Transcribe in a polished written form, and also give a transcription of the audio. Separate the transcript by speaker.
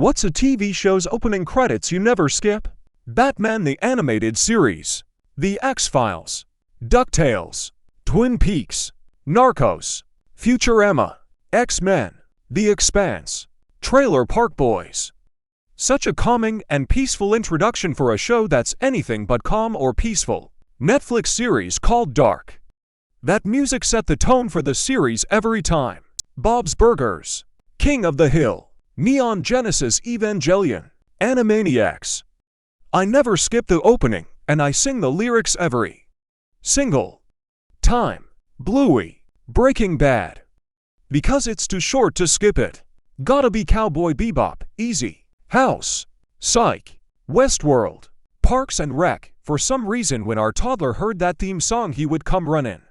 Speaker 1: What's a TV show's opening credits you never skip? Batman the Animated Series, The X-Files, DuckTales, Twin Peaks, Narcos, Futurama, X-Men, The Expanse, Trailer Park Boys. Such a calming and peaceful introduction for a show that's anything but calm or peaceful. Netflix series called Dark. That music set the tone for the series every time. Bob's Burgers, King of the Hill, Neon Genesis Evangelion, Animaniacs. I never skip the opening, and I sing the lyrics every single time. Bluey, Breaking Bad. Because it's too short to skip it. Gotta be Cowboy Bebop, easy. House, Psych, Westworld, Parks and Rec. For some reason when our toddler heard that theme song he would come running.